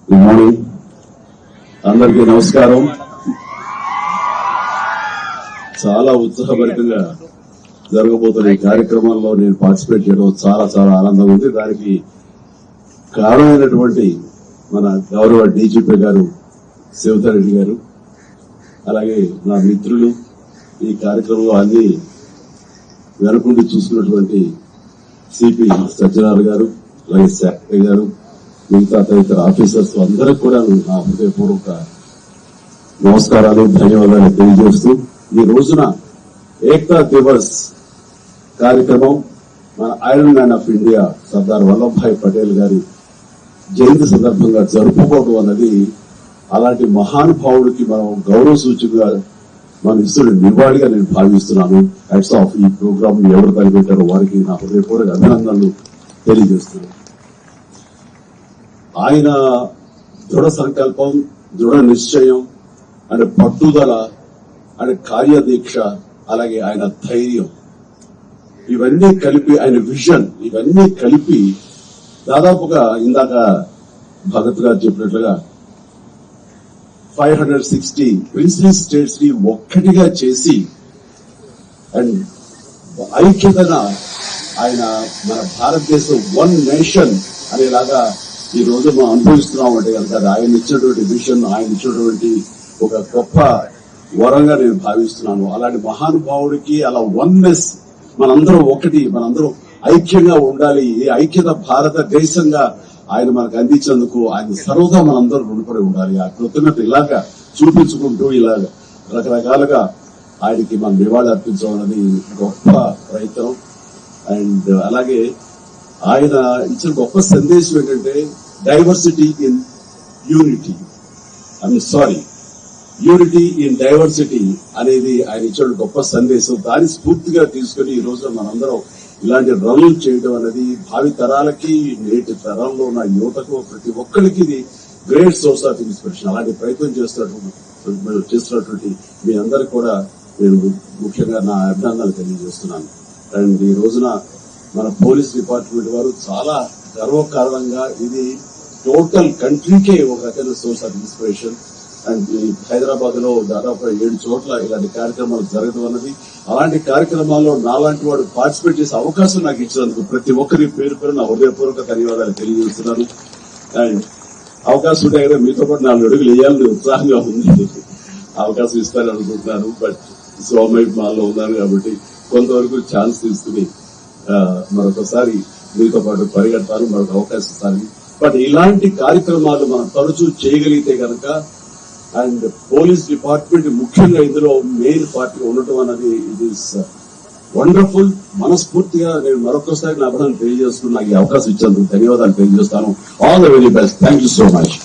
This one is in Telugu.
గుడ్ మార్నింగ్ అందరికీ నమస్కారం. చాలా ఉత్సాహభరితంగా జరగబోతున్న ఈ కార్యక్రమంలో నేను పార్టిసిపేట్ చేయడం చాలా చాలా ఆనందంగా ఉంది. దానికి కారణమైనటువంటి మన గౌరవ డీజీపీ గారు శివతారెడ్డి గారు, అలాగే నా మిత్రులు, ఈ కార్యక్రమంలో అన్ని వెనకుండి చూసుకున్నటువంటి సిపి సత్యనారాయణ గారు, అలాగే సెక్రటరీ గారు, మిగతా తదితర ఆఫీసర్స్ అందరికి కూడా నా హృదయపూర్వక నమస్కారాలు, ధన్యవాదాలు తెలియజేస్తూ ఈ రోజున ఏక్తా దివస్ కార్యక్రమం మన iron man of India Sardar Vallabhbhai Patel గారి జయంతి సందర్భంగా జరుపుకోవడం అన్నది అలాంటి మహానుభావుడికి మనం గౌరవ సూచికగా మనం ఇస్తున్న నివాళిగా నేను భావిస్తున్నాను. హెడ్స్ ఆఫ్ ఈ ప్రోగ్రామ్ ఎవరు తలపెట్టారో వారికి నా హృదయపూర్వక అభినందనలు తెలియజేస్తున్నాను. ఆయన దృఢ సంకల్పం, దృఢ నిశ్చయం అంటే పట్టుదల అంటే కార్యదీక్ష, అలాగే ఆయన ధైర్యం, ఇవన్నీ కలిపి ఆయన విజన్, ఇవన్నీ కలిపి దాదాపుగా ఇందాక భగత్ గారు చెప్పినట్లుగా 560 ప్రిన్స్లీ స్టేట్స్ ని ఒక్కటిగా చేసి అండ్ ఐక్యతగా ఆయన మన భారతదేశం వన్ నేషన్ అనేలాగా ఈ రోజు మనం అనుభవిస్తున్నాం అంటే కనుక అది ఆయన ఇచ్చినటువంటి విజన్, ఆయన ఇచ్చినటువంటి ఒక గొప్ప వరంగా నేను భావిస్తున్నాను. అలాంటి మహానుభావుడికి అలా వన్నెస్, మనందరం ఒకటి, మనందరం ఐక్యంగా ఉండాలి, ఈ ఐక్యత భారతదేశంగా ఆయన మనకు అందించేందుకు ఆయన సర్వదా మనందరం రుణపడి ఉండాలి. ఆ కృతజ్ఞత ఇలాగా చూపించుకుంటూ ఇలాగా రకరకాలుగా ఆయనకి మనం నివాళి అర్పించడం అనేది గొప్ప ప్రయత్నం. అండ్ అలాగే ఆయన ఇచ్చిన గొప్ప సందేశం ఏంటంటే diversity in unity, unity in diversity అనేది ఆయన ఇచ్చిన గొప్ప సందేశం. దాన్ని స్ఫూర్తిగా తీసుకుని ఈ రోజున మనందరం ఇలాంటి రన్లు చేయడం అనేది భావి తరాలకి, నేటి తరంలో ఉన్న యువతకు, ప్రతి ఒక్కరికి ఇది గ్రేట్ సోర్స్ ఆఫ్ ఇన్స్పిరేషన్. అలాంటి ప్రయత్నం చేస్తున్నటువంటి మీ అందరికి కూడా నేను ముఖ్యంగా నా అభినందనలు తెలియజేస్తున్నాను. అండ్ ఈ రోజున మన పోలీస్ డిపార్ట్మెంట్ వారు చాలా గర్వకారణంగా ఇది టోటల్ కంట్రీకే ఒక రకమైన సోర్స్ ఆఫ్ ఇన్స్పిరేషన్. అండ్ ఈ హైదరాబాద్ లో దాదాపు 7 చోట్ల ఇలాంటి కార్యక్రమాలు జరగడం అన్నది, అలాంటి కార్యక్రమాల్లో నాలాంటి వాడు పార్టిసిపేట్ చేసే అవకాశం నాకు ఇచ్చినందుకు ప్రతి ఒక్కరి పేరు పేరు నా హృదయపూర్వక ధన్యవాదాలు తెలియజేస్తున్నాను. అండ్ అవకాశం ఉంటే కదా మీతో పాటు 4 అడుగులు వేయాలని ఉత్సాహంగా ఉంది. అవకాశం ఇస్తారని అనుకుంటున్నాను. బట్ సోమయ్య మాల్లో ఉన్నాను కాబట్టి కొంతవరకు ఛాన్స్ తీసుకుని మరొకసారి మీతో పాటు పరిగెడతాను, మరొక అవకాశం ఇస్తాను. బట్ ఇలాంటి కార్యక్రమాలు మనం తరచూ చేయగలిగితే కనుక, అండ్ పోలీస్ డిపార్ట్మెంట్ ముఖ్యంగా ఇందులో మెయిన్ పార్టీ ఉండటం అనేది ఇట్ ఈస్ వండర్ఫుల్. మనస్ఫూర్తిగా నేను మరొకసారి నా అభినందన తెలియజేసుకుని నాకు ఈ అవకాశం ఇచ్చేందుకు ధన్యవాదాలు తెలియజేస్తాను. All the very best. Thank you so much.